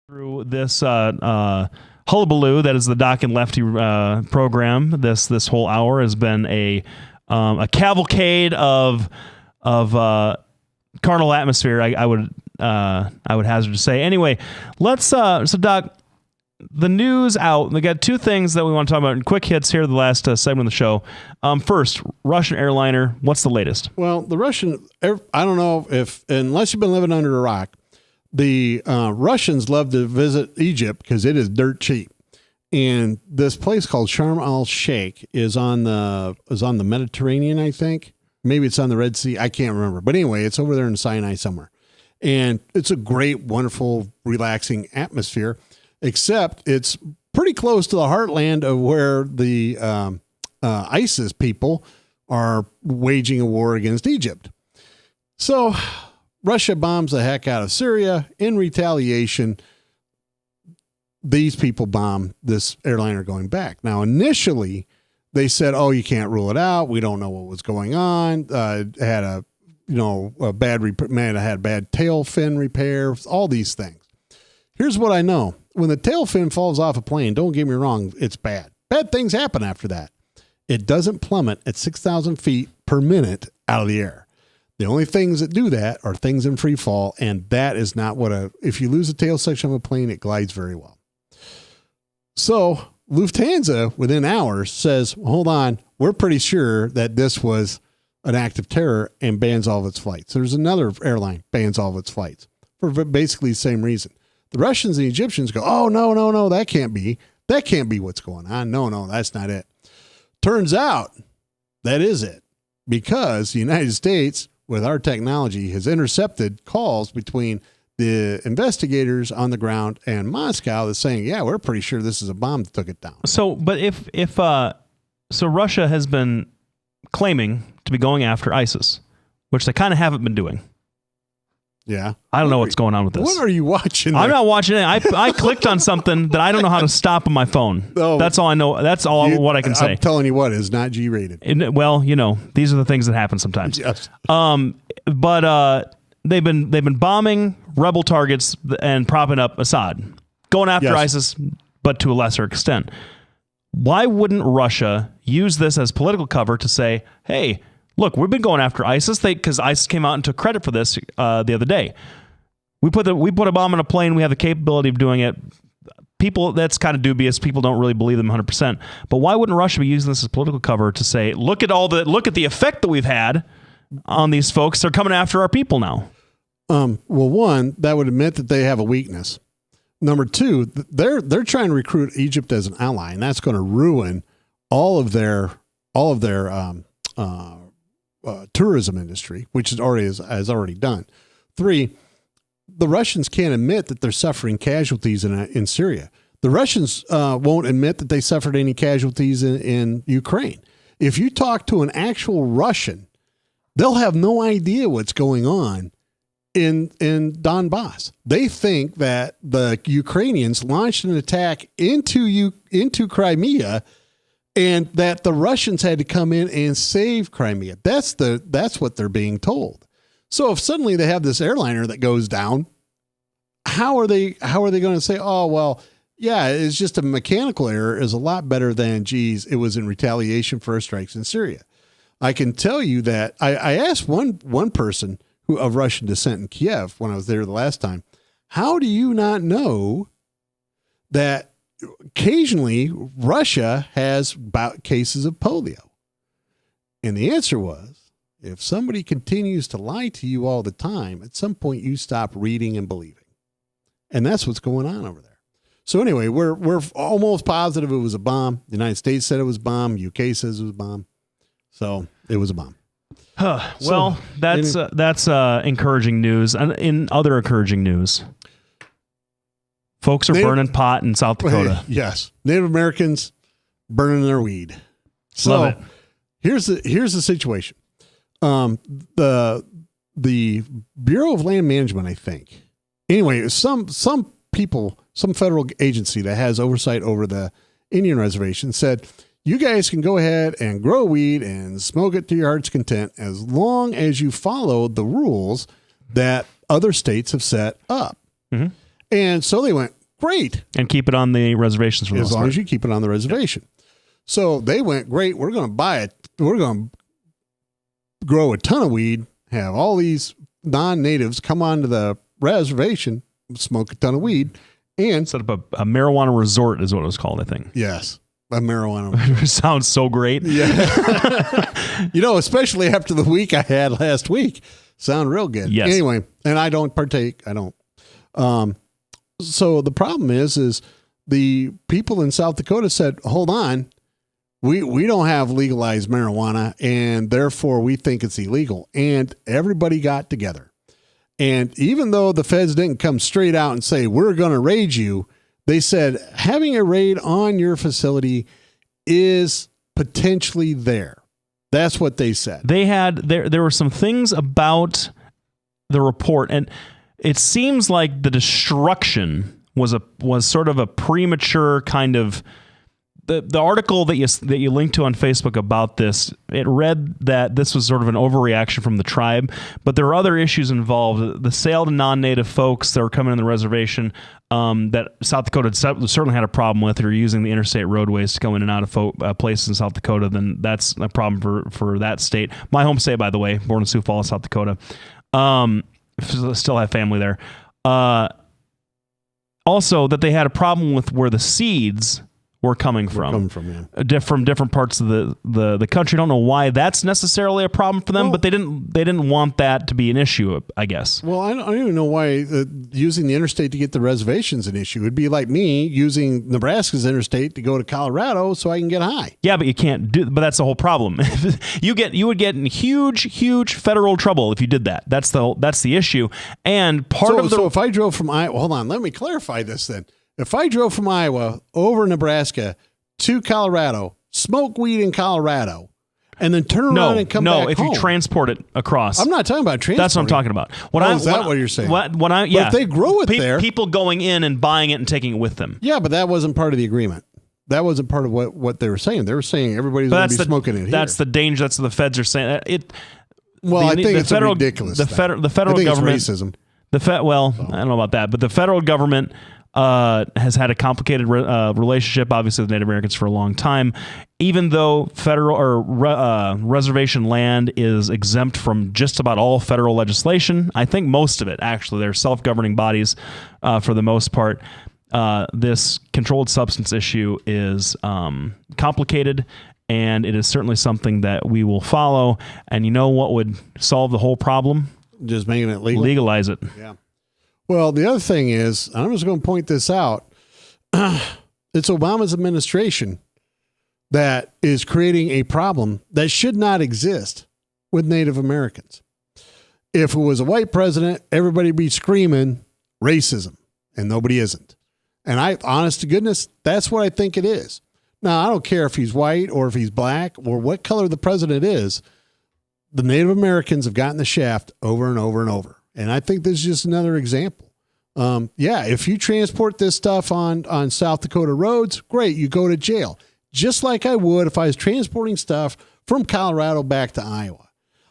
through this hullabaloo that is the Doc N Lefty program. This whole hour has been a cavalcade of carnal atmosphere. I would hazard to say. Anyway, let's so Doc, the news out. We got two things that we want to talk about in quick hits here. The last segment of the show. First, Russian airliner. What's the latest? Well, the Russian. I don't know if unless you've been living under a rock, the Russians love to visit Egypt because it is dirt cheap. And this place called Sharm el Sheikh is on the Mediterranean, I think. Maybe it's on the Red Sea. I can't remember. But anyway, it's over there in Sinai somewhere. And it's a great, wonderful, relaxing atmosphere, except it's pretty close to the heartland of where the ISIS people are waging a war against Egypt. So Russia bombs the heck out of Syria. In retaliation, these people bomb this airliner going back. Now, initially, they said, "Oh, you can't rule it out. We don't know what was going on. Had a bad tail fin repair. All these things." Here's what I know: when the tail fin falls off a plane, don't get me wrong, it's bad. Bad things happen after that. It doesn't plummet at 6,000 feet per minute out of the air. The only things that do that are things in free fall, and that is not if you lose the tail section of a plane, it glides very well. So Lufthansa, within hours, says, hold on, we're pretty sure that this was an act of terror, and bans all of its flights. There's another airline bans all of its flights for basically the same reason. The Russians and the Egyptians go, oh, no, that can't be. That can't be what's going on. No, that's not it. Turns out that is it, because the United States, with our technology, has intercepted calls between the investigators on the ground and Moscow that's saying, yeah, we're pretty sure this is a bomb that took it down. So, but so Russia has been claiming to be going after ISIS, which they kind of haven't been doing. Yeah. I don't know what's going on with this. What are you watching? I'm not watching it. I clicked on something that I don't know how to stop on my phone. Oh, that's all I know. That's all what I can say. I'm telling you what, it's not G-rated. Well, these are the things that happen sometimes. Yes. But they've been bombing rebel targets and propping up Assad, going after ISIS, but to a lesser extent. Why wouldn't Russia use this as political cover to say, hey, look, we've been going after ISIS because ISIS came out and took credit for this the other day. We put a bomb on a plane. We have the capability of doing it. People, that's kind of dubious. People don't really believe them 100%. But why wouldn't Russia be using this as political cover to say, look at the effect that we've had on these folks? They're coming after our people now. Well, one, that would admit that they have a weakness. Number two, they're trying to recruit Egypt as an ally, and that's going to ruin all of their tourism industry, which has already done. Three, the Russians can't admit that they're suffering casualties in Syria. The Russians won't admit that they suffered any casualties in Ukraine. If you talk to an actual Russian, they'll have no idea what's going on in Donbass. They think that the Ukrainians launched an attack into Crimea, and that the Russians had to come in and save Crimea. That's what they're being told. So if suddenly they have this airliner that goes down, how are they going to say, oh, well, yeah, it's just a mechanical error is a lot better than, geez, it was in retaliation for strikes in Syria. I can tell you that I asked one person who of Russian descent in Kiev when I was there the last time, how do you not know that occasionally Russia has cases of polio? And the answer was, if somebody continues to lie to you all the time, at some point you stop reading and believing. And that's what's going on over there. So anyway, we're almost positive it was a bomb. The United States said it was a bomb. UK says it was a bomb. So it was a bomb. Well, that's encouraging news. And in other encouraging news, folks are burning pot in South Dakota. Yes. Native Americans burning their weed. So love it. Here's the situation. The Bureau of Land Management, I think. Anyway, some people, some federal agency that has oversight over the Indian reservation said, you guys can go ahead and grow weed and smoke it to your heart's content as long as you follow the rules that other states have set up. Mm-hmm. And so they went, great. And keep it on the reservations for the As long as you keep it on the reservation. Yep. So they went, great, we're going to buy it. We're going to grow a ton of weed, have all these non-natives come onto the reservation, smoke a ton of weed, and set up a marijuana resort is what it was called, I think. Yes. A marijuana. Sounds so great. Yeah. Especially after the week I had last week. Sound real good. Yes. Anyway, and I don't partake. I don't. So the problem is the people in South Dakota said, hold on, we don't have legalized marijuana, and therefore we think it's illegal. And everybody got together. And even though the feds didn't come straight out and say, we're going to raid you, they said having a raid on your facility is potentially there. That's what they said. They had there were some things about the report, and it seems like the destruction was sort of a premature kind of. The article that you linked to on Facebook about this, it read that this was sort of an overreaction from the tribe, but there were other issues involved. The sale to non-native folks that were coming in the reservation that South Dakota certainly had a problem with, or using the interstate roadways to go in and out of places in South Dakota, then that's a problem for that state. My home state, by the way, born in Sioux Falls, South Dakota. Still have family there. Also, that they had a problem with where the seeds were coming from different parts of the country. I don't know why that's necessarily a problem for them, but they didn't want that to be an issue, I guess. Well, I don't even know why using the interstate to get the reservations an issue. It'd be like me using Nebraska's interstate to go to Colorado so I can get high. Yeah, but you can't do. But that's the whole problem. you would get in huge federal trouble if you did that. That's the issue. And so if I drove from Iowa, hold on, let me clarify this then. If I drove from Iowa over Nebraska to Colorado, smoke weed in Colorado, and then turn around and come back home. No, if you transport it across. I'm not talking about transporting. That's what I'm talking about. Is that what you're saying? But if they grow it there. People going in and buying it and taking it with them. Yeah, but that wasn't part of the agreement. That wasn't part of what they were saying. They were saying everybody's going to be smoking it here. That's the danger. That's what the feds are saying. I think it's ridiculous. The federal government. It's racism. I don't know about that, but the federal government has had a complicated relationship, obviously, with Native Americans for a long time. Even though federal or reservation land is exempt from just about all federal legislation, I think most of it, actually, they're self-governing bodies for the most part. This controlled substance issue is complicated, and it is certainly something that we will follow. And you know what would solve the whole problem? Just making it legal. Legalize it. Yeah. Well, the other thing is, I'm just going to point this out. It's Obama's administration that is creating a problem that should not exist with Native Americans. If it was a white president, everybody would be screaming racism, and nobody isn't. And honest to goodness, that's what I think it is. Now, I don't care if he's white or if he's black or what color the president is. The Native Americans have gotten the shaft over and over and over. And I think this is just another example. If you transport this stuff on South Dakota roads, great, you go to jail. Just like I would if I was transporting stuff from Colorado back to Iowa.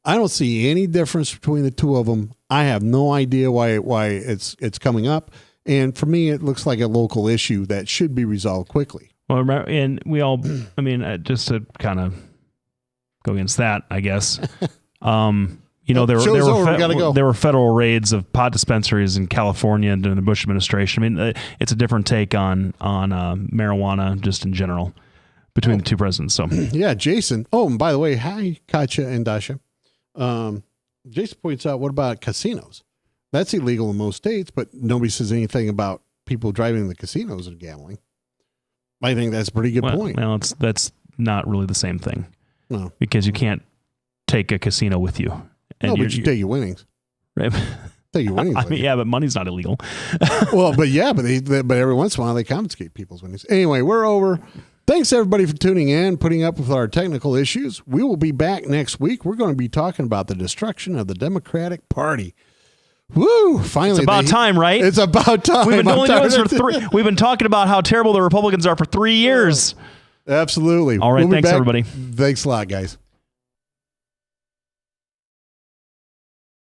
I don't see any difference between the two of them. I have no idea why it's coming up. And for me, it looks like a local issue that should be resolved quickly. Well, and we all, just to kind of go against that, I guess. There were federal raids of pot dispensaries in California during the Bush administration. It's a different take on marijuana just in general between the two presidents. So yeah, Jason. Oh, and by the way, hi, Katya and Dasha. Jason points out, what about casinos? That's illegal in most states, but nobody says anything about people driving to the casinos and gambling. I think that's a pretty good point. Well, that's not really the same thing. No, because you can't take a casino with you. And but you take your winnings. Right? Take your winnings. But money's not illegal. but every once in a while they confiscate people's winnings. Anyway, we're over. Thanks everybody for tuning in, putting up with our technical issues. We will be back next week. We're going to be talking about the destruction of the Democratic Party. Woo! Finally, it's about time, right? It's about time. We've been doing this for 3. We've been talking about how terrible the Republicans are for 3 years. Absolutely. All right. Thanks, everybody. Thanks a lot, guys.